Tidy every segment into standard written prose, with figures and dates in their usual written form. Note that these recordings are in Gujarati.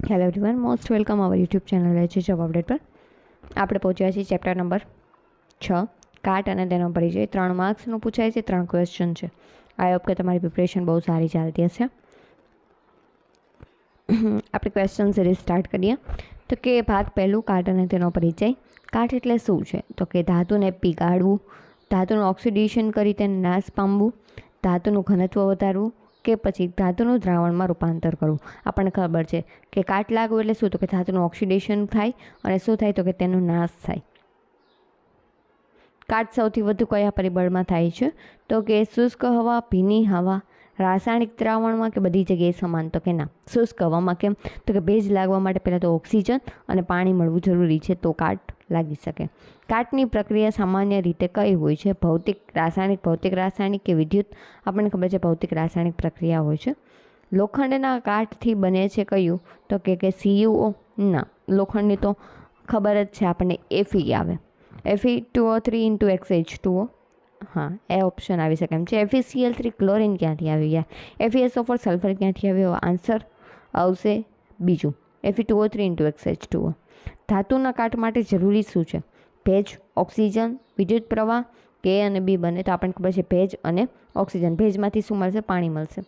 Hello everyone, most welcome our YouTube channel છે જોબ અપડેટ પર. આપણે પહોંચ્યા છીએ ચેપ્ટર નંબર 6 કાટ અને તેનો પરિચય. 3 માર્ક્સનું પૂછાય છે, 3 ક્વેશ્ચન છે. આઈ હોપ કે તમારી પ્રિપરેશન બહુ સારી ચાલતી હશે. આપણે ક્વેશ્ચન સિરીઝ સ્ટાર્ટ કરીએ. તો કે ભાગ પહેલું, કાટ અને તેનો પરિચય. કાટ એટલે શું છે? તો કે ધાતુને પીગાળવું, ધાતુનું ઓક્સિડેશન કરી તેને નાશ પામવું, ધાતુનું ઘનત્વ વધારવું કે પછી ધાતુનું દ્રાવણમાં રૂપાંતર કરવું. આપણને ખબર છે કે કાટ લાગવું એટલે શું? તો કે ધાતુનું ઓક્સિડેશન થાય અને શું થાય? તો કે તેનો નાશ થાય. કાટ સૌથી વધુ કયા પરિબળમાં થાય છે? તો કે શુષ્ક હવા, ભીની હવા, રાસાયણિક દ્રાવણમાં કે બધી જગ્યાએ સમાન? તો કે ના, શુષ્ક હવામાં. કેમ? તો કે ભેજ લાગવા માટે પહેલાં તો ઓક્સિજન અને પાણી મળવું જરૂરી છે, તો કાટ લાગી શકે. કાટની પ્રક્રિયા સામાન્ય રીતે કઈ હોય છે? ભૌતિક રાસાયણિક કે વિદ્યુત? આપણને ખબર છે ભૌતિક રાસાયણિક પ્રક્રિયા હોય છે. લોખંડના કાટથી બને છે કયું? તો કે CuO. ના, લોખંડની તો ખબર જ છે આપણને, Fe આવે, Fe2O3 હા, એ ઓપ્શન આવી શકે એમ છે. FeCl3 ક્લોરિન ક્યાંથી આવી ગયા? FeSO4 સલ્ફર ક્યાંથી આવ્યો? આન્સર આવશે બીજું, Fe2O3 ધાતુના કાટ માટે જરૂરી શું છે? ભેજ, ઓક્સિજન, વિદ્યુત પ્રવાહ, કે અને બી બને? તો આપણને ખબર છે ભેજ અને ઓક્સિજન. ભેજમાંથી શું મળશે? પાણી મળશે.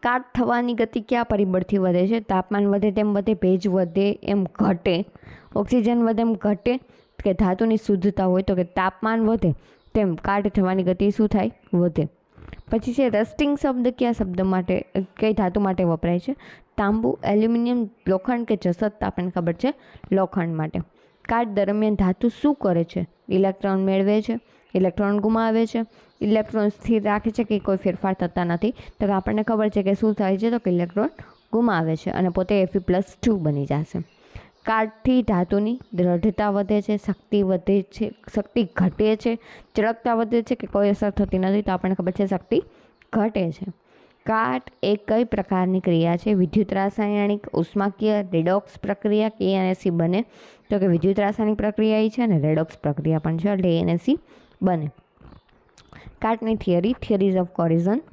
કાટ થવાની ગતિ કયા પરિબળથી વધે છે? તાપમાન વધે તેમ વધે, ભેજ વધે એમ ઘટે, ઓક્સિજન વધે એમ ઘટે, કે ધાતુની શુદ્ધતા હોય? તો કે તાપમાન વધે તેમ કાટ થવાની ગતિ શું થાય? વધે. પછી છે રસ્ટિંગ શબ્દ કયા શબ્દ માટે, કઈ ધાતુ માટે વપરાય છે? તાંબુ, એલ્યુમિનિયમ, લોખંડ કે જસત? આપણને ખબર છે લોખંડ માટે. કાટ દરમિયાન ધાતુ શું કરે છે? ઇલેક્ટ્રોન મેળવે છે, ઇલેક્ટ્રોન ગુમાવે છે, ઇલેક્ટ્રોન સ્થિર રાખે છે કે કોઈ ફેરફાર થતા નથી? તો આપણને ખબર છે કે શું થાય છે? તો કે ઇલેક્ટ્રોન ગુમાવે છે અને પોતે Fe+2 બની જશે. કાટથી ધાતુની દ્રઢતા વધે છે, શક્તિ વધે છે, શક્તિ ઘટે છે, ચળકતા વધે છે કે કોઈ અસર થતી નથી? તો આપણને ખબર છે શક્તિ ઘટે છે. કાટ એ કઈ પ્રકારની ક્રિયા છે? વિદ્યુત રાસાયણિક, ઉષ્માકીય, રેડોક્સ પ્રક્રિયા? કે A અને C બને? તો કે વિદ્યુત રાસાયણિક પ્રક્રિયા એ છે અને રેડોક્સ પ્રક્રિયા પણ છે, એટલે A અને C બને. કાટની થિયરીઝ ઓફ કોરિઝન.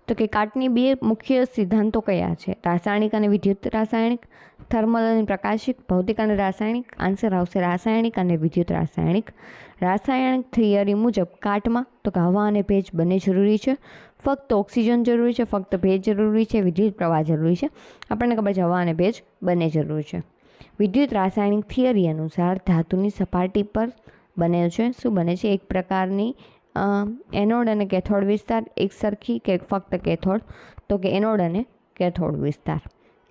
તો કે કાટની બે મુખ્ય સિદ્ધાંતો કયા છે? રાસાયણિક અને વિદ્યુત રાસાયણિક, થર્મલ અને પ્રકાશિક, ભૌતિક અને રાસાયણિક? આન્સર આવશે રાસાયણિક અને વિદ્યુત રાસાયણિક. રાસાયણિક થિયરી મુજબ કાટમાં તો કે હવા અને ભેજ બંને જરૂરી છે, ફક્ત ઓક્સિજન જરૂરી છે, ફક્ત ભેજ જરૂરી છે, વિદ્યુત પ્રવાહ જરૂરી છે? આપણને ખબર છે હવા અને ભેજ બંને જરૂરી છે. વિદ્યુત રાસાયણિક થિયરી અનુસાર ધાતુની સપાટી પર બને છે શું બને છે? એક પ્રકારની એનોડ અને કેથોડ વિસ્તાર એક સરખી કે ફક્ત કેથોડ? તો કે એનોડ અને કેથોડ વિસ્તાર.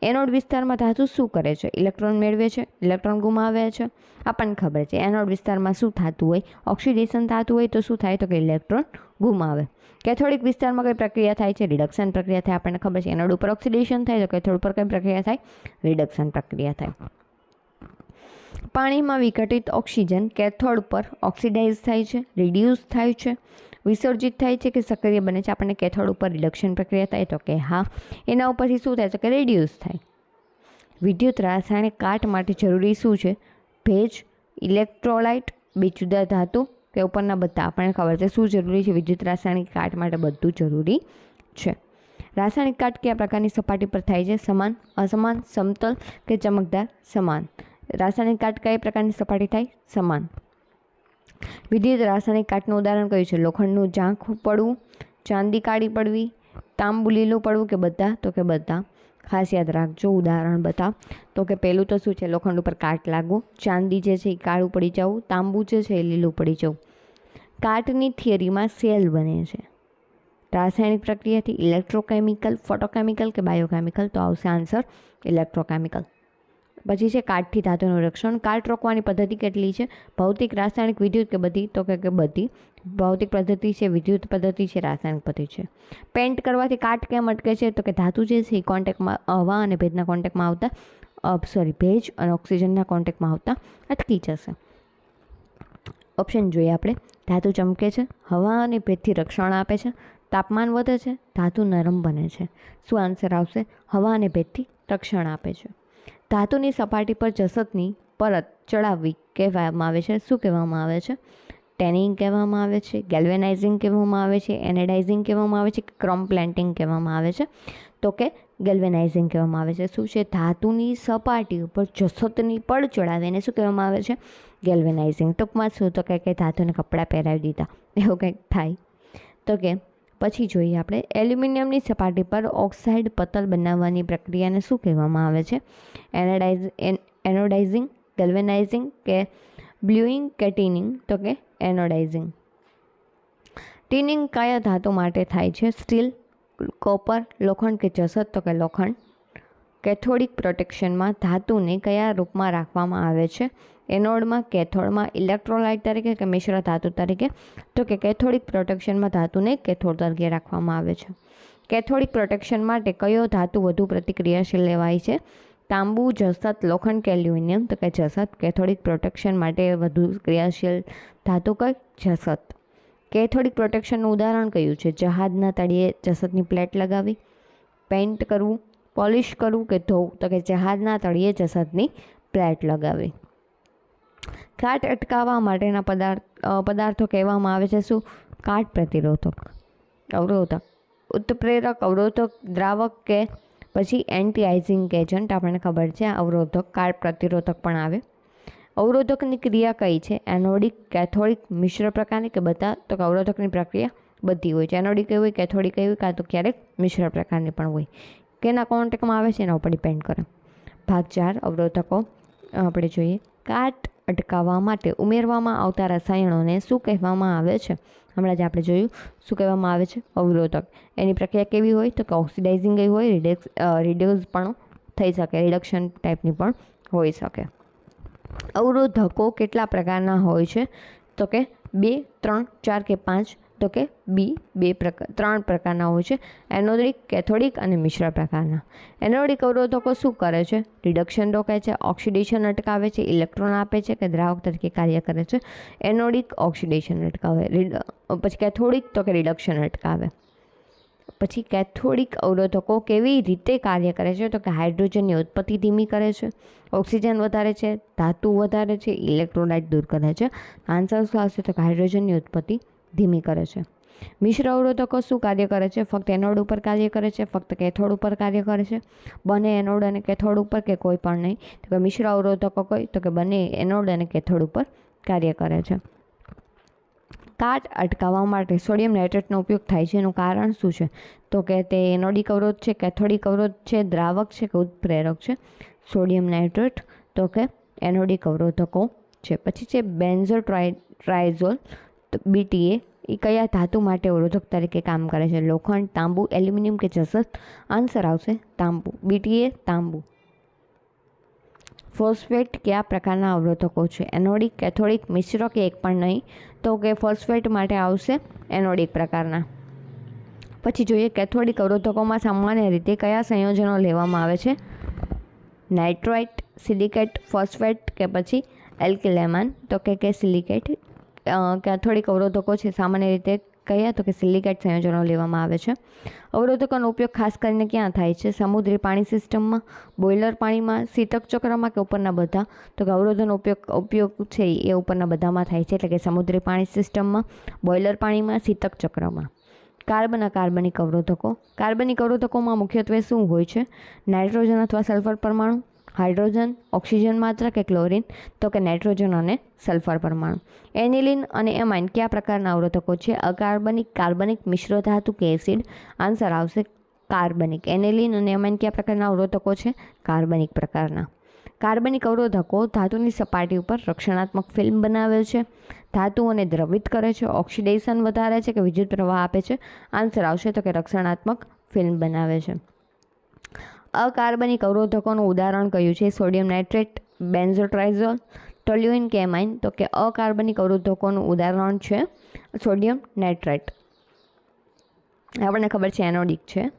એનોડ વિસ્તારમાં ધાતુ શું કરે છે? ઇલેક્ટ્રોન મેળવે છે, ઇલેક્ટ્રોન ગુમાવે છે? આપણને ખબર છે એનોડ વિસ્તારમાં શું થતું હોય? ઓક્સિડેશન થતું હોય તો શું થાય? તો કે ઇલેક્ટ્રોન ગુમાવે. કેથોડિક વિસ્તારમાં કઈ પ્રક્રિયા થાય છે? રિડક્શન પ્રક્રિયા થાય. આપણને ખબર છે એનોડ ઉપર ઓક્સિડેશન થાય તો કેથોડ ઉપર કઈ પ્રક્રિયા થાય? રિડક્શન પ્રક્રિયા થાય. પાણીમાં વિઘટિત ઓક્સિજન કેથોડ પર ઓક્સિડાઇઝ થાય છે, રિડ્યુસ થાય છે, વિસર્જિત થાય છે કે સક્રિય બને છે? આપણને કેથોડ ઉપર રિડક્શન પ્રક્રિયા થાય તો કે હા. એના ઉપરથી શું થાય? તો કે રિડ્યુસ થાય. વિદ્યુત રાસાયણિક કાટ માટે જરૂરી શું છે? ભેજ, ઇલેક્ટ્રોલાઇટ, બે જુદા ધાતુ કે ઉપરના બધા? આપણને ખબર છે શું જરૂરી છે વિદ્યુત રાસાયણિક કાટ માટે? બધું જરૂરી છે. રાસાયણિક કાટ કયા પ્રકારની સપાટી પર થાય છે? સમાન, અસમાન, સમતલ કે ચમકદાર? સમાન. રાસાયણિક કાટ કઈ પ્રકારની સપાટી થાય? સમાન. વિદ્યુત રાસાયણિક કાટનું ઉદાહરણ કયું છે? લોખંડનું ઝાંખું પડવું, ચાંદી કાળી પડવી, તાંબુ લીલું પડવું કે બધા? તો કે બધા. ખાસ યાદ રાખજો, ઉદાહરણ બતાવ. તો કે પહેલું તો શું છે? લોખંડ ઉપર કાટ લાગવું, ચાંદી જે છે એ કાળું પડી જવું, તાંબુ જે છે એ લીલું પડી જવું. કાટની થિયરીમાં સેલ બને છે રાસાયણિક પ્રક્રિયાથી, ઇલેક્ટ્રોકેમિકલ, ફોટોકેમિકલ કે બાયોકેમિકલ? તો આવશે આન્સર ઇલેક્ટ્રોકેમિકલ. પછી છે કાટથી ધાતુનું રક્ષણ. કાટ રોકવાની પદ્ધતિ કેટલી છે? ભૌતિક, રાસાયણિક, વિદ્યુત કે બધી? તો કે બધી. ભૌતિક પદ્ધતિ છે, વિદ્યુત પદ્ધતિ છે, રાસાયણિક પદ્ધતિ છે. પેન્ટ કરવાથી કાટ કેમ અટકે છે? તો કે ધાતુ જે છે એ કોન્ટેક્ટમાં હવા અને ભેજના કોન્ટેક્ટમાં આવતા ભેજ અને ઓક્સિજનના કોન્ટેક્ટમાં આવતા અટકી જશે. ઓપ્શન જોઈએ આપણે. ધાતુ ચમકે છે, હવા અને ભેજથી રક્ષણ આપે છે, તાપમાન વધે છે, ધાતુ નરમ બને છે? શું આન્સર આવશે? હવા અને ભેજથી રક્ષણ આપે છે. ધાતુની સપાટી પર જસતની પરત ચડાવવી કહેવામાં આવે છે. શું કહેવામાં આવે છે? ટેનિંગ કહેવામાં આવે છે, ગેલ્વેનાઇઝિંગ કહેવામાં આવે છે, એનેડાઇઝિંગ કહેવામાં આવે છે, ક્રોમ પ્લેન્ટિંગ કહેવામાં આવે છે? તો કે ગેલ્વેનાઇઝિંગ કહેવામાં આવે છે. શું છે? ધાતુની સપાટી ઉપર જસતની પડ ચડાવે એને શું કહેવામાં આવે છે? ગેલ્વેનાઇઝિંગ. ટૂંકમાં શું તો કે ધાતુને કપડાં પહેરાવી દીધા એવું કંઈક થાય. તો કે પછી જોઈએ આપણે એલ્યુમિનિયમની સપાટી પર ઓક્સાઇડ પતલ બનાવવાની પ્રક્રિયાને શું કહેવામાં આવે છે? એનોડાઇઝિંગ, ગેલ્વેનાઇઝિંગ કે બ્લ્યુઇંગ કે ટીનિંગ? તો કે એનોડાઇઝિંગ. ટીનિંગ કયા ધાતુ માટે થાય છે? સ્ટીલ, કોપર, લોખંડ કે જસત? તો કે લોખંડ. કેથોડિક પ્રોટેક્શનમાં ધાતુને કયા રૂપમાં રાખવામાં આવે છે? એનોડમાં, કેથોડમાં, ઇલેક્ટ્રોલાઇટ તરીકે કે મિશ્ર ધાતુ તરીકે? તો કે કેથોડિક પ્રોટેક્શનમાં ધાતુને કેથોડ તરીકે રાખવામાં આવે છે. કેથોડિક પ્રોટેક્શન માટે કયો ધાતુ વધુ પ્રતિક્રિયાશીલ લેવાય છે? તાંબુ, જસત, લોખંડ કે એલ્યુમિનિયમ? તો કે જસત. કેથોડિક પ્રોટેક્શન માટે વધુ ક્રિયાશીલ ધાતુ કઈ? જસત. કેથોડિક પ્રોટેક્શનનું ઉદાહરણ કયું છે? જહાજના તળિયે જસતની પ્લેટ લગાવી, પેઇન્ટ કરવું, પોલિશ કરવું કે ધોવું? તો કે જહાજના તળિયે જસતની પ્લેટ લગાવી. કાટ અટકાવવા માટેના પદાર્થો કહેવામાં આવે છે શું? કાટ પ્રતિરોધક, અવરોધક, ઉત્પ્રેરક, અવરોધક, દ્રાવક કે પછી એન્ટી આઇઝિંગ એજન્ટ? આપણને ખબર છે અવરોધક, કાટ પ્રતિરોધક પણ આવે. અવરોધકની ક્રિયા કઈ છે? એનોડિક, કેથોડિક, મિશ્ર પ્રકારની કે બધા? તો કે અવરોધકની પ્રક્રિયા બધી હોય છે. એનોડિક કઈ હોય, કેથોડિક કઈ હોય, કાં તો ક્યારેક મિશ્ર પ્રકારની પણ હોય. કેના કોન્ટેક્ટમાં આવે છે એના ઉપર ડિપેન્ડ કરે. ભાગ 4 અવરોધકો આપણે જોઈએ. કાટ અટકાવવા માટે ઉમેરવામાં આવતા રસાયણોને શું કહેવામાં આવે છે? હમણાં જ આપણે જોયું શું કહેવામાં આવે છે? અવરોધક. એની પ્રક્રિયા કેવી હોય? તો કે ઓક્સિડાઇઝિંગ હોય, રિડ્યુસ પણ થઈ શકે, રિડક્શન ટાઈપની પણ હોઈ શકે. અવરોધકો કેટલા પ્રકારના હોય છે? તો કે 2, 3, 4 કે 5? તો કે 3 પ્રકારના હોય છે. એનોડિક, કેથોડિક અને મિશ્ર પ્રકારના. એનોડિક અવરોધકો શું કરે છે? રિડક્શન રોકે છે, ઓક્સિડેશન અટકાવે છે, ઇલેક્ટ્રોન આપે છે કે દ્રાવક તરીકે કાર્ય કરે છે? એનોડિક ઓક્સિડેશન અટકાવે. પછી કેથોડિક તો કે રિડક્શન અટકાવે. પછી કેથોડિક અવરોધકો કેવી રીતે કાર્ય કરે છે? તો કે હાઇડ્રોજનની ઉત્પત્તિ ધીમી કરે છે, ઓક્સિજન વધારે છે, ધાતુ વધારે છે, ઇલેક્ટ્રોલાઇટ દૂર કરે છે. આન્સર શું આવશે? તો કે હાઇડ્રોજનની ઉત્પત્તિ ધીમી કરે છે. મિશ્ર અવરોધકો શું કાર્ય કરે છે? ફક્ત એનોડ ઉપર કાર્ય કરે છે, ફક્ત કેથોડ ઉપર કાર્ય કરે છે, બંને એનોડ અને કેથોડ ઉપર કે કોઈ પણ નહીં? તો કે મિશ્ર અવરોધકો કઈ? તો કે બંને એનોડ અને કેથોડ ઉપર કાર્ય કરે છે. કાટ અટકાવવા માટે સોડિયમ નાઇટ્રેટનો ઉપયોગ થાય છે એનું કારણ શું છે? તો કે તે એનોડિક અવરોધ છે, કેથોડિક અવરોધ છે, દ્રાવક છે કે ઉત્પ્રેરક છે? સોડિયમ નાઇટ્રેટ તો કે એનોડિક અવરોધકો છે. પછી છે બેન્ઝો ટ્રાઇઝોલ BTA એ કયા ધાતુ માટે અવરોધક તરીકે કામ કરે છે? લોખંડ, તાંબુ, એલ્યુમિનિયમ કે જસત? આન્સર આવશે તાંબુ. BTA તાંબુ. ફોસ્ફેટ કયા પ્રકારના અવરોધકો છે? એનોડિક, કેથોડિક, મિશ્ર કે એક પણ નહીં? તો કે ફોસ્ફેટ માટે આવશે એનોડિક પ્રકારના. પછી જોઈએ કેથોડિક અવરોધકોમાં સામાન્ય રીતે કયા સંયોજનો લેવામાં આવે છે? નાઇટ્રાઇટ, સિલિકેટ, ફોસ્ફેટ કે પછી એલ્કિલેમાઇન? તો કે સિલિકેટ. કેથોડિક અવરોધકો છે સામાન્ય રીતે કયા? તો કે સિલિકેટ સંયોજનો લેવામાં આવે છે. અવરોધકોનો ઉપયોગ ખાસ કરીને ક્યાં થાય છે? સમુદ્રી પાણી સિસ્ટમમાં, બોઇલર પાણીમાં, શીતક ચક્રમાં કે ઉપરના બધા? તો કે અવરોધોનો ઉપયોગ છે એ ઉપરના બધામાં થાય છે, એટલે કે સમુદ્રી પાણી સિસ્ટમમાં, બોઇલર પાણીમાં, શીતક ચક્રમાં. કાર્બનિક અવરોધકો. કાર્બનિક અવરોધકોમાં મુખ્યત્વે શું હોય છે? નાઇટ્રોજન અથવા સલ્ફર પરમાણુ, હાઇડ્રોજન, ઓક્સિજન માત્ર કે ક્લોરિન? તો કે નાઇટ્રોજન અને સલ્ફર પરમાણુ. એનિલિન અને એમાઇન કયા પ્રકારના અવરોધકો છે? અકાર્બનિક, કાર્બનિક, મિશ્ર ધાતુ કે એસિડ? આન્સર આવશે કાર્બનિક. એનિલિન અને એમાઇન કયા પ્રકારના અવરોધકો છે? કાર્બનિક પ્રકારના. કાર્બનિક અવરોધકો ધાતુની સપાટી ઉપર રક્ષણાત્મક ફિલ્મ બનાવે છે, ધાતુઓને દ્રવિત કરે છે, ઓક્સિડેશન વધારે છે કે વિદ્યુત પ્રવાહ આપે છે? આન્સર આવશે તો કે રક્ષણાત્મક ફિલ્મ બનાવે છે. અકાર્બનિક અવરોધકોનું ઉદાહરણ કયું છે? સોડિયમ નાઇટ્રેટ, બેન્ઝોટ્રાઇઝોલ, ટોલ્યુઇન કે એમાઇન? તો કે અકાર્બનિક અવરોધકોનું ઉદાહરણ છે સોડિયમ નાઇટ્રેટ. આપણને ખબર છે એનોડિક છે.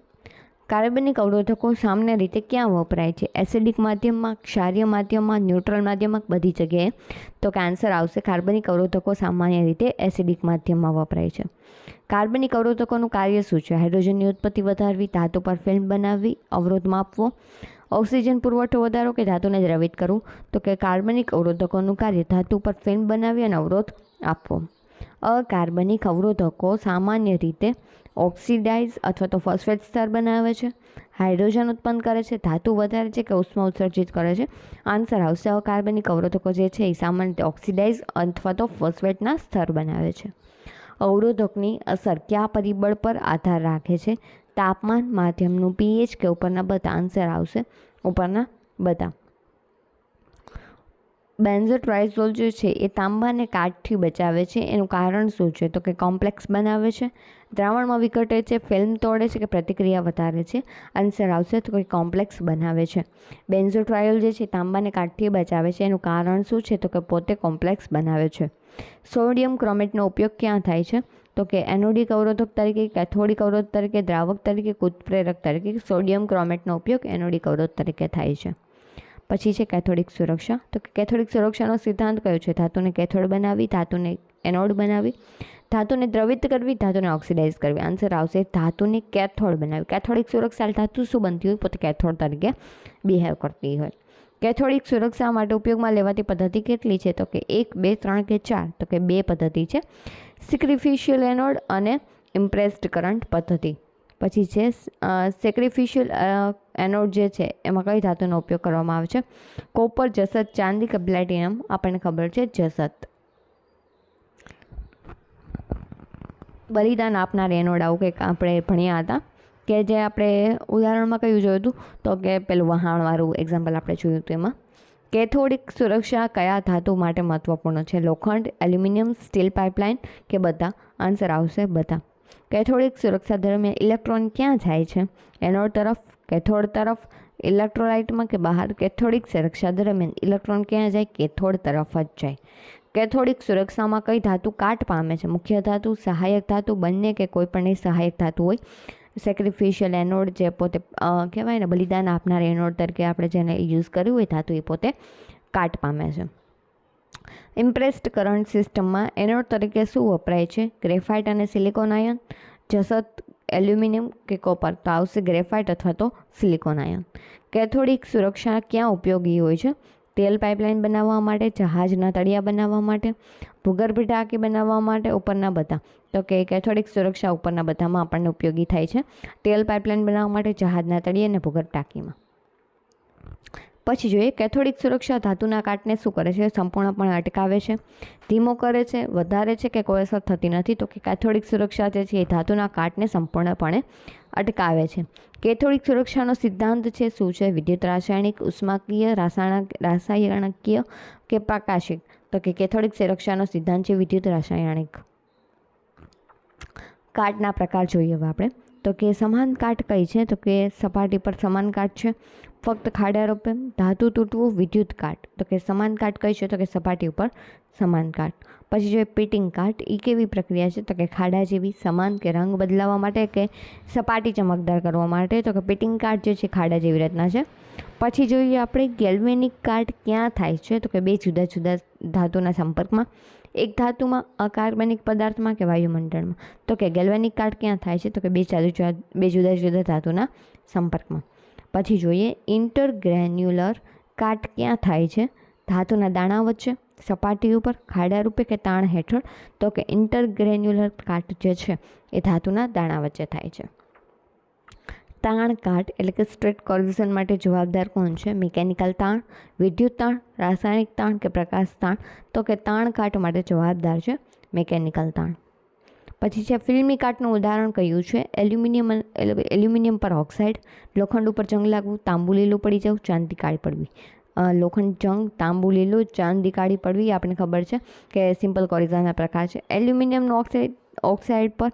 કાર્બનિક અવરોધકો સામાન્ય રીતે ક્યાં વપરાય છે? એસિડિક માધ્યમમાં, ક્ષારીય માધ્યમમાં, ન્યુટ્રલ માધ્યમમાં, બધી જગ્યાએ? તો કે આન્સર આવશે કાર્બનિક અવરોધકો સામાન્ય રીતે એસિડિક માધ્યમમાં વપરાય છે. કાર્બનિક અવરોધકોનું કાર્ય શું છે? હાઇડ્રોજનની ઉત્પત્તિ વધારવી, ધાતુ પર ફિલ્મ બનાવવી, અવરોધ માપવો, ઓક્સિજન પુરવઠો વધારો કે ધાતુને દ્રવિત કરવું? તો કે કાર્બનિક અવરોધકોનું કાર્ય ધાતુ પર ફિલ્મ બનાવી અને અવરોધ આપવો. અકાર્બનિક અવરોધકો સામાન્ય રીતે ઓક્સિડાઇઝ અથવા તો ફોસ્ફેટ સ્તર બનાવે છે, હાઇડ્રોજન ઉત્પન્ન કરે છે, ધાતુ વધારે છે કે ઉષ્મા ઉત્સર્જિત કરે છે? આન્સર આવશે અકાર્બનિક અવરોધકો જે છે એ સામાન્ય રીતે ઓક્સિડાઇઝ અથવા તો ફોસ્ફેટના સ્તર બનાવે છે. અવરોધકની અસર કયા પરિબળ પર આધાર રાખે છે? તાપમાન, માધ્યમનું પીએચ કે ઉપરના બધા? આન્સર આવશે ઉપરના બધા. બેન્ઝોટ્રાઇઝોલ જે છે એ તાંબાને કાટથી બચાવે છે, એનું કારણ શું છે? તો કે કોમ્પ્લેક્સ બનાવે છે, દ્રાવણમાં વિઘટે છે, ફિલ્મ તોડે છે કે પ્રતિક્રિયા વધારે છે? આન્સર આવશે તો કે કોમ્પ્લેક્સ બનાવે છે. બેન્ઝોટ્રાયોલ જે છે તાંબાને કાટથી બચાવે છે, એનું કારણ શું છે? તો કે પોતે કોમ્પ્લેક્સ બનાવે છે. સોડિયમ ક્રોમેટનો ઉપયોગ ક્યાં થાય છે? તો કે એનોડિક અવરોધક તરીકે, કેથોડિક અવરોધ તરીકે, દ્રાવક તરીકે, ઉત્પ્રેરક તરીકે? સોડિયમ ક્રોમેટનો ઉપયોગ એનોડિક અવરોધ તરીકે થાય છે. પછી છે કેથોડિક સુરક્ષા. તો કે કેથોડિક સુરક્ષાનો સિદ્ધાંત કયો છે? ધાતુને કેથોડ બનાવી, ધાતુને એનોડ બનાવી, ધાતુને દ્રવિત કરવી, ધાતુને ઓક્સિડાઇઝ કરવી? આન્સર આવશે ધાતુને કેથોડ બનાવી. કેથોડિક સુરક્ષા ધાતુ શું બનતી હોય? પોતે કેથોડ તરીકે બિહેવ કરતી હોય. કેથોડિક સુરક્ષા માટે ઉપયોગમાં લેવાતી પદ્ધતિ કેટલી છે? તો કે 1, 2, 3 કે 4? તો કે 2 પદ્ધતિ છે, સેક્રિફિશિયલ એનોડ અને ઇમ્પ્રેસ્ડ કરંટ પદ્ધતિ. પછી છે સેક્રિફિશિયલ એનોડ જે છે એમાં કઈ ધાતુનો ઉપયોગ કરવામાં આવે છે? કોપર, જસત, ચાંદી કે પ્લેટિનમ? આપણને ખબર છે જસત. બલિદાન આપનાર એનોડ આવું કંઈક આપણે ભણ્યા હતા કે જે આપણે ઉદાહરણમાં કયું જોયું હતું? તો કે પેલું વહાણવાળું એક્ઝામ્પલ આપણે જોયું હતું. એમાં કેથોડિક સુરક્ષા કયા ધાતુ માટે મહત્વપૂર્ણ છે? લોખંડ, એલ્યુમિનિયમ, સ્ટીલ પાઇપલાઇન કે બધા? આન્સર આવશે બધા. કેથોડિક સુરક્ષા દરમિયાન ઇલેક્ટ્રોન ક્યાં જાય છે? એનોડ તરફ, કેથોડ તરફ, ઇલેક્ટ્રોલાઇટમાં કે બહાર? કેથોડિક સુરક્ષા દરમિયાન ઇલેક્ટ્રોન ક્યાં જાય? કેથોડ તરફ જ જાય. કેથોડિક સુરક્ષામાં કઈ ધાતુ કાટ પામે છે? મુખ્ય ધાતુ, સહાયક ધાતુ, બંને કે કોઈ પણ સહાયક ધાતુ હોય? સેક્રિફિશિયલ એનોડ જે પોતે કહેવાય ને બલિદાન આપનાર એનોડ તરીકે આપણે જેને યુઝ કર્યું હોય ધાતુ, એ પોતે કાટ પામે છે. ઇમ્પ્રેસ્ડ કરંટ સિસ્ટમમાં એનોડ તરીકે શું વપરાય છે? ગ્રેફાઇટ અને સિલિકોન આયન, જસત, એલ્યુમિનિયમ કે કોપર? તો આવશે ગ્રેફાઇટ અથવા તો સિલિકોન આયન. કેથોડિક સુરક્ષા ક્યાં ઉપયોગી હોય છે? તેલ પાઇપલાઇન બનાવવા માટે, જહાજના તળિયા બનાવવા માટે, ભૂગર્ભ ટાંકી બનાવવા માટે? ઉપરના બધા? તો કે કેથોડિક સુરક્ષા ઉપરના બધામાં આપણને ઉપયોગી થાય છે. તેલ પાઇપલાઇન બનાવવા માટે, જહાજના તળિયે અને ભૂગર્ભ ટાંકીમાં. પછી જોઈએ કેથોડિક સુરક્ષા ધાતુના કાટને શું કરે છે? સંપૂર્ણપણે અટકાવે છે, ધીમો કરે છે, વધારે છે કે કોઈ અસર થતી નથી? તો કે કેથોડિક સુરક્ષા જે છે એ ધાતુના કાટને સંપૂર્ણપણે અટકાવે છે. કેથોડિક સુરક્ષાનો સિદ્ધાંત છે શું છે? વિદ્યુત રાસાયણિક, ઉષ્માકીય, રાસાયણિકીય કે પ્રકાશિક? તો કે કેથોડિક સુરક્ષાનો સિદ્ધાંત છે વિદ્યુત રાસાયણિક. કાટના પ્રકાર જોઈએ હવે આપણે. તો કે સમાન કાટ કઈ છે? તો કે સપાટી પર સમાન કાટ છે, ફક્ત ખાડા રૂપે. ધાતુ તૂટવું, વિદ્યુત કાટ? તો કે સમાન કાટ કઈ છે? તો કે સપાટી ઉપર સમાન કાટ. પછી જોઈએ પિટિંગ કાટ, એ કેવી પ્રક્રિયા છે? તો કે ખાડા જેવી, સમાન કે રંગ બદલાવવા માટે કે સપાટી ચમકદાર કરવા માટે? તો કે પિટિંગ કાટ જે છે ખાડા જેવી રચના છે. પછી જોઈએ આપણે ગેલ્વેનિક કાટ ક્યાં થાય છે? તો કે 2 જુદા જુદા ધાતુના સંપર્કમાં, એક ધાતુમાં, અકાર્બનિક પદાર્થમાં કે વાયુમંડળમાં? તો કે ગેલ્વેનિક કાટ ક્યાં થાય છે? તો કે 2 જુદા જુદા ધાતુના સંપર્કમાં. પછી જોઈએ ઇન્ટરગ્રેન્યુલર કાટ ક્યાં થાય છે? ધાતુના દાણા વચ્ચે, સપાટી ઉપર, ખાડા રૂપે કે તાણ હેઠળ? તો કે ઇન્ટરગ્રેન્યુલર કાટ જે છે એ ધાતુના દાણા વચ્ચે થાય છે. તાણ કાટ એટલે કે સ્ટ્રેટ કોર્ઝન માટે જવાબદાર કોણ છે? મિકેનિકલ તાણ, વિદ્યુત તાણ, રાસાયણિક તાણ કે પ્રકાશ તાણ? તો કે તાણ કાટ માટે જવાબદાર છે મિકેનિકલ તાણ. પછી છે ફિલ્મી કાટનું ઉદાહરણ કયું છે? એલ્યુમિનિયમ પર ઓક્સાઇડ, લોખંડ ઉપર જંગ લાગવું, તાંબુ લીલું પડી જવું, ચાંદી કાળી પડવી? લોખંડ જંગ, તાંબુ લીલું, ચાંદી કાળી પડવી આપણને ખબર છે કે સિમ્પલ કોરિઝનના પ્રકાર છે. એલ્યુમિનિયમનું ઓક્સાઇડ પર?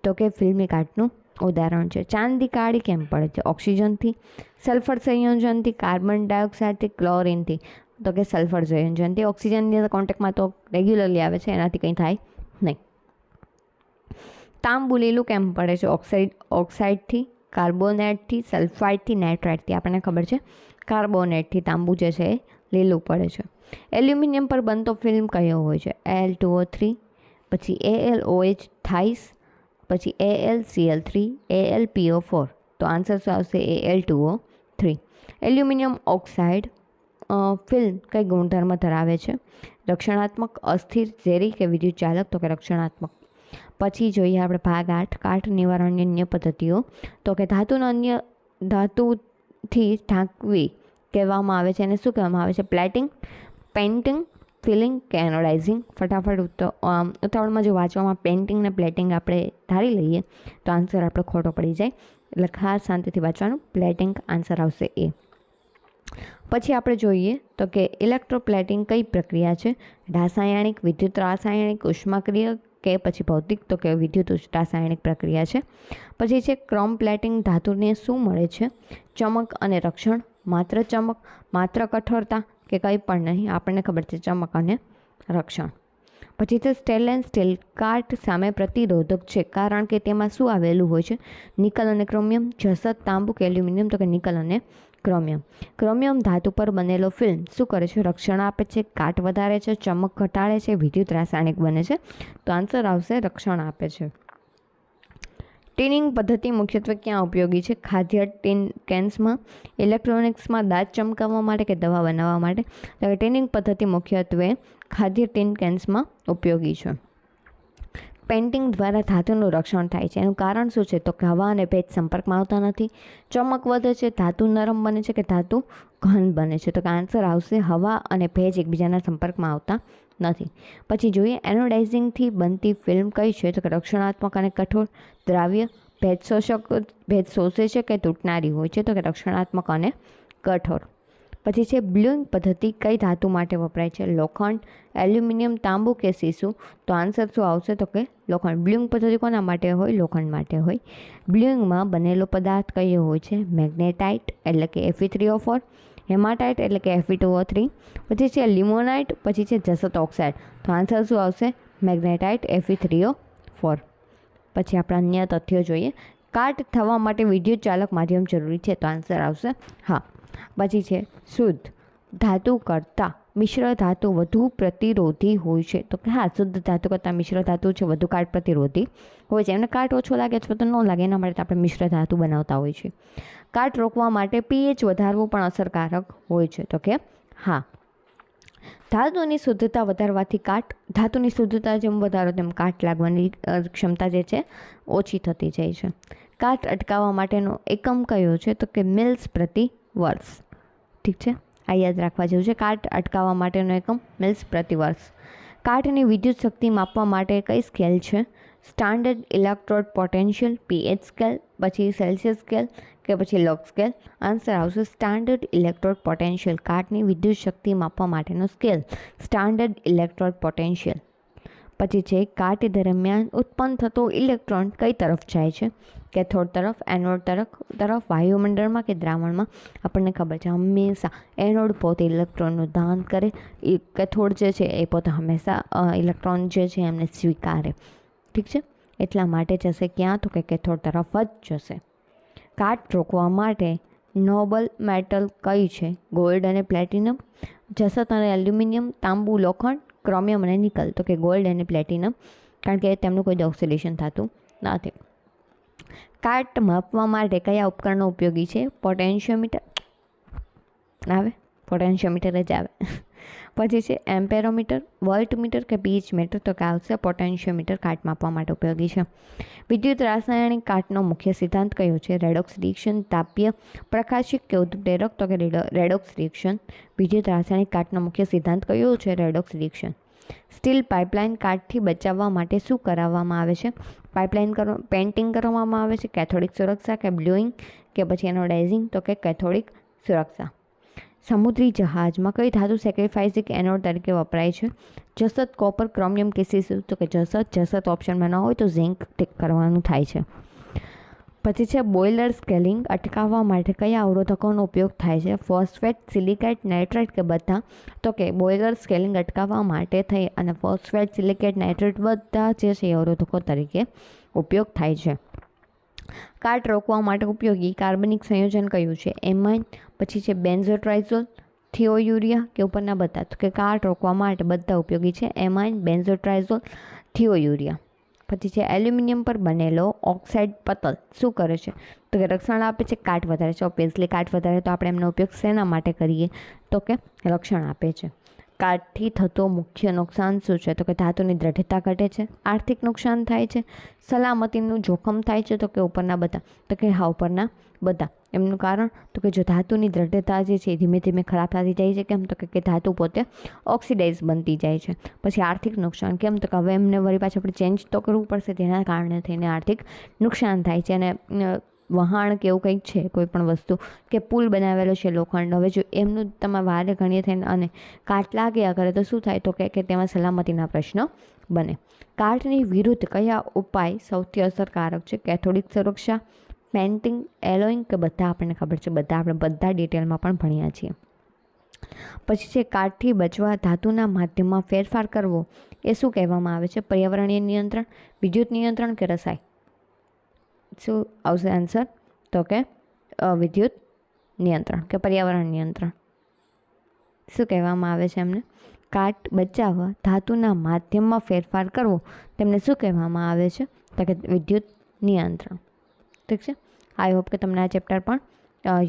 તો કે ફિલ્મી કાટનું ઉદાહરણ છે. ચાંદી કાળી કેમ પડે છે? ઓક્સિજનથી, સલ્ફર સંયોજનથી, કાર્બન ડાયોક્સાઇડથી, ક્લોરિનથી? તો કે સલ્ફર સંયોજનથી. ઓક્સિજનની કોન્ટેક્ટમાં તો રેગ્યુલરલી આવે છે, એનાથી કંઈ થાય નહીં. તાંબુ લીલું કેમ પડે છે? ઓક્સાઇડથી, કાર્બોનેટથી, સલ્ફાઇડથી, નાઇટ્રાઇટથી? આપણને ખબર છે કાર્બોનેટથી તાંબુ જે છે એ લીલું પડે છે. એલ્યુમિનિયમ પર બનતો ફિલ્મ કયો હોય છે? Al2O3, પછી AlOH થાઇસ, પછી AlCl3, AlPO4? તો આન્સર શું આવશે? Al2O3. એલ્યુમિનિયમ ઓક્સાઇડ ફિલ્મ કઈ ગુણધર્મ ધરાવે છે? રક્ષણાત્મક, અસ્થિર, ઝેરી કે વિદ્યુત ચાલક? તો કે રક્ષણાત્મક. પછી જોઈએ આપણે ભાગ 8 કાટ નિવારણની અન્ય પદ્ધતિઓ. તો કે ધાતુના અન્ય ધાતુથી ઢાંકવી કહેવામાં આવે છે. એને શું કહેવામાં આવે છે? પ્લેટિંગ, પેઇન્ટિંગ, ફિલિંગ કે એનોડાઇઝિંગ. ફટાફટ ઉતાવળમાં જો વાંચવામાં પેઇન્ટિંગ ને પ્લેટિંગ આપણે ધારી લઈએ તો આન્સર આપણો ખોટો પડી જાય. એટલે ખાસ શાંતિથી વાંચવાનું. પ્લેટિંગ આન્સર આવશે એ. પછી આપણે જોઈએ તો કે ઇલેક્ટ્રોપ્લેટિંગ કઈ પ્રક્રિયા છે? રાસાયણિક, વિદ્યુત રાસાયણિક, ઉષ્માક્રિય કે પછી ભૌતિક? તો કે વિદ્યુત રાસાયણિક પ્રક્રિયા છે. પછી છે ક્રોમ પ્લેટિંગ. ધાતુને શું મળે છે? ચમક અને રક્ષણ, માત્ર ચમક, માત્ર કઠોરતા કે કંઈ પણ નહીં. આપણને ખબર છે ચમક અને રક્ષણ. પછી છે સ્ટેનલેસ સ્ટીલ. કાટ સામે પ્રતિરોધક છે કારણ કે તેમાં શું આવેલું હોય છે? નિકલ અને ક્રોમિયમ, જસત, તાંબુ કે એલ્યુમિનિયમ? તો કે નિકલ અને ક્રોમિયમ. ક્રોમિયમ ધાતુ પર બનેલો ફિલ્મ શું કરે છે? રક્ષણ આપે છે, કાટ વધારે છે, ચમક ઘટાડે છે, વિદ્યુત રાસાયણિક બને છે. તો આન્સર આવશે રક્ષણ આપે છે. ટીનિંગ પદ્ધતિ મુખ્યત્વે ક્યાં ઉપયોગી છે? ખાદ્ય ટીન કેન્સમાં, ઇલેક્ટ્રોનિક્સમાં, દાંત ચમકાવવા માટે કે દવા બનાવવા માટે? તો કે ટીનિંગ પદ્ધતિ મુખ્યત્વે ખાદ્ય ટીન કેન્સમાં ઉપયોગી છે. પેઇન્ટિંગ દ્વારા ધાતુનું રક્ષણ થાય છે. એનું કારણ શું છે? તો કે હવા અને ભેજ સંપર્કમાં આવતા નથી. ચમક વધે છે, ધાતુ નરમ બને છે કે ધાતુ ઘન બને છે? તો કે આન્સર આવશે હવા અને ભેજ એકબીજાના સંપર્કમાં આવતા નથી. પછી જોઈએ એનોડાઇઝિંગથી બનતી ફિલ્મ કઈ છે? તો કે રક્ષણાત્મક અને કઠોર. દ્રાવ્ય, ભેજ શોષે છે કે તૂટનારી હોય છે? તો કે રક્ષણાત્મક અને કઠોર. પછી છે બ્લ્યુઇંગ પદ્ધતિ કઈ ધાતુ માટે વપરાય છે? લોખંડ, એલ્યુમિનિયમ, તાંબુ કે સીસુ? તો આન્સર શું આવશે? તો કે લોખંડ. બ્લ્યુઇંગ પદ્ધતિ કોના માટે હોય? લોખંડ માટે હોય. બ્લ્યુઇંગમાં બનેલો પદાર્થ કયો હોય છે? મેગ્નેટાઇટ એટલે કે Fe3O4, હેમાટાઇટ એટલે કે Fe2O3, પછી છે લિમોનાઇટ, પછી છે જસત ઓક્સાઇડ. તો આન્સર શું આવશે? Magnetite, Fe3O4. પછી આપણે અન્ય તથ્યો જોઈએ. કાટ થવા માટે વિદ્યુત ચાલક માધ્યમ જરૂરી છે? તો આન્સર આવશે હા. પછી છે શુદ્ધ ધાતુ કરતાં મિશ્ર ધાતુ વધુ પ્રતિરોધી હોય છે? તો કે હા, શુદ્ધ ધાતુ કરતાં મિશ્ર ધાતુ છે વધુ કાટ પ્રતિરોધી હોય છે. એમને કાટ ઓછો લાગે અથવા તો ન લાગે એના માટે આપણે મિશ્ર ધાતુ બનાવતા હોય છે. કાટ રોકવા માટે pH વધારવું પણ અસરકારક હોય છે? તો કે હા. ધાતુની શુદ્ધતા વધારવાથી ધાતુની શુદ્ધતા જેમ વધારો તેમ કાટ લાગવાની ક્ષમતા જે છે ઓછી થતી જાય છે. કાટ અટકાવવા માટેનો એકમ કયો છે? તો કે મિલ્સ પ્રતિ વર્ષ. ઠીક છે, આ યાદ રાખવા જેવું છે. કાટ અટકાવવા માટેનો એકમ મિલ્સ પ્રતિ વર્ષ. કાટની વિદ્યુત શક્તિ માપવા માટે કઈ સ્કેલ છે? Standard electrode potential, pH scale, પછી સેલ્સિયસ સ્કેલ કે પછી લોગ સ્કેલ? આન્સર આવશે સ્ટાન્ડર્ડ ઇલેક્ટ્રોડ પોટેન્શિયલ. કાટની વિદ્યુત શક્તિ માપવા માટેનો સ્કેલ સ્ટાન્ડર્ડ ઇલેક્ટ્રોડ પોટેન્શિયલ. પછી છે કાટ દરમિયાન ઉત્પન્ન થતો ઇલેક્ટ્રોન કઈ તરફ જાય છે? કેથોડ તરફ, એનોડ તરફ, વાયુમંડળમાં કે દ્રાવણમાં? આપણને ખબર છે હંમેશા એનોડ પોતે ઇલેક્ટ્રોનનું દાન કરે, કેથોડ જે છે એ પોતે હંમેશા ઇલેક્ટ્રોન જે છે એમને સ્વીકારે. ઠીક છે, એટલા માટે જશે ક્યાં? તો કે કેથોડ તરફ જ જશે. કાટ રોકવા માટે નોબલ મેટલ કઈ છે? ગોલ્ડ અને પ્લેટિનમ, જસત અને એલ્યુમિનિયમ, તાંબુ, લોખંડ, ક્રોમિયમ અને નિકલ? તો કે ગોલ્ડ અને પ્લેટિનમ, કારણ કે તેમનું કોઈ ઓક્સિડેશન થતું નથી. કાટ માપવા માટે કયા ઉપકરણો ઉપયોગી છે? પોટેન્શિયોમીટર આવે, પોટેન્શિયોમીટર જ આવે. પછી છે એમ્પેરોમીટર, વોલ્ટમીટર કે પીચ મીટર? તો કે આવશે પોટેન્શિયોમીટર કાટ માપવા માટે ઉપયોગી છે. વિદ્યુત રાસાયણિક કાટનો મુખ્ય સિદ્ધાંત કયો છે? રેડોક્સ રિએક્શન, તાપીય, પ્રકાશિક કે ઉત્પ્રેરક? તો કે રેડોક્સ રિએક્શન. વિદ્યુત રાસાયણિક કાટનો મુખ્ય સિદ્ધાંત કયો છે? Redox reaction. સ્ટીલ પાઇપલાઇન કાટથી બચાવવા માટે શું કરાવવામાં આવે છે? પેઇન્ટિંગ કરવામાં આવે છે, કેથોડિક સુરક્ષા કે બ્લ્યુઇંગ કે પછી એનોડાઇઝિંગ? તો કે કેથોડિક સુરક્ષા. સમુદ્રી જહાજમાં કઈ ધાતુ સેક્રિફાઇસિક એનોડ તરીકે વપરાય છે? જસત, કોપર, ક્રોમિયમ કે સીસુ? તો કે જસત ઓપ્શનમાં ન હોય તો ઝિંક ટિક કરવાનું થાય છે. પછી છે બોઇલર સ્કેલિંગ અટકાવવા માટે કયા અવરોધકોનો ઉપયોગ થાય છે? ફોસ્ફેટ, સિલિકેટ, નાઇટ્રેટ કે બધા? તો કે બોઇલર સ્કેલિંગ અટકાવવા માટે થઈ અને ફોસ્ફેટ, સિલિકેટ, નાઇટ્રેટ બધા જે છે એ અવરોધકો તરીકે ઉપયોગ થાય છે. કાટ રોકવા માટે ઉપયોગી કાર્બનિક સંયોજન કયું છે? એમાઇન, પછી છે બેન્ઝોટ્રાઇઝોલ, થિયોયુરિયા કે ઉપરના બધા? તો કે કાટ રોકવા માટે બધા ઉપયોગી છે. એમાઇન, બેન્ઝોટ્રાઇઝોલ, થિયોયુરિયા. પછી છે એલ્યુમિનિયમ પર બનેલો ઓક્સાઇડ પતલ શું કરે છે? તો કે રક્ષણ આપે છે, કાટ વધારે છે. ઓબ્વિયસલી કાટ વધારે તો આપણે એમનો ઉપયોગ શેના માટે કરીએ? તો કે રક્ષણ આપે છે. કાટથી થતો મુખ્ય નુકસાન શું છે? તો કે ધાતુની દ્રઢતા ઘટે છે, આર્થિક નુકસાન થાય છે, સલામતીનું જોખમ થાય છે, તો કે ઉપરના બધા. તો કે હા, ઉપરના બધા. એમનું કારણ તો કે જો ધાતુની દ્રઢતા જે છે એ ધીમે ધીમે ખરાબ થતી જાય છે. કેમ? તો કે ધાતુ પોતે ઓક્સિડાઇઝ બનતી જાય છે. પછી આર્થિક નુકસાન. કેમ? તો કે હવે એમને વળી પાછું આપણે ચેન્જ તો કરવું પડશે, તેના કારણે થઈને આર્થિક નુકસાન થાય છે. અને વહાણ કે એવું કંઈક છે, કોઈ પણ વસ્તુ કે પુલ બનાવેલો છે લોખંડ, હવે જો એમનું તમે વારે ઘણીએ થઈને અને કાટ લાગ્યા કરે તો શું થાય? તો કે તેમાં સલામતીના પ્રશ્નો બને. કાટની વિરુદ્ધ કયા ઉપાય સૌથી અસરકારક છે? કેથોડિક સુરક્ષા, પેન્ટિંગ, એલોઈંગ કે બધા? આપણને ખબર છે, બધા આપણે બધા ડિટેલમાં પણ ભણ્યા છીએ. પછી છે કાટથી બચવા ધાતુના માધ્યમમાં ફેરફાર કરવો એ શું કહેવામાં આવે છે? પર્યાવરણીય નિયંત્રણ, વિદ્યુત નિયંત્રણ કે રસાય? શું આવશે આન્સર? તો કે વિદ્યુત નિયંત્રણ કે પર્યાવરણ નિયંત્રણ. શું કહેવામાં આવે છે એમને? કાટ બચાવવા ધાતુના માધ્યમમાં ફેરફાર કરવો તેમને શું કહેવામાં આવે છે? તો કે વિદ્યુત નિયંત્રણ. ઠીક છે. આઈ હોપ કે તમને આ ચેપ્ટર પણ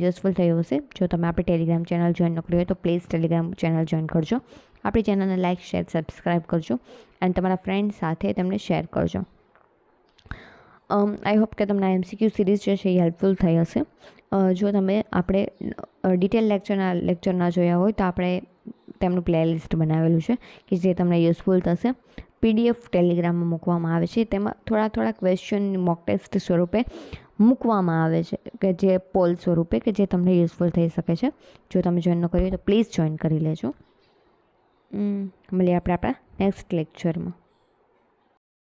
યુઝફુલ થયું હશે. જો તમે આપણી ટેલિગ્રામ ચેનલ જોઈન ન કરી હોય તો પ્લીઝ ટેલિગ્રામ ચેનલ જોઈન કરજો. આપણી ચેનલને લાઇક, શેર, સબસ્ક્રાઈબ કરજો અને તમારા ફ્રેન્ડ સાથે તેમને શેર કરજો. આઈ હોપ કે તમને આ MCQ સિરીઝ જે છે એ હેલ્પફુલ થઈ હશે. જો તમે આપણે ડિટેલ લેક્ચર ના જોયા હોય તો આપણે તેમનું પ્લેલિસ્ટ બનાવેલું છે કે જે તમને યુઝફુલ થશે. PDF ટેલિગ્રામમાં મૂકવામાં આવે છે. તેમાં થોડા ક્વેશ્ચન મોક ટેસ્ટ સ્વરૂપે મૂકવામાં આવે છે કે જે પોલ સ્વરૂપે કે જે તમને યુઝફુલ થઈ શકે છે. જો તમે જોઈન ન કરી હોય તો પ્લીઝ જોઈન કરી લેજો. મળીએ આપણે આપણા નેક્સ્ટ લેક્ચરમાં.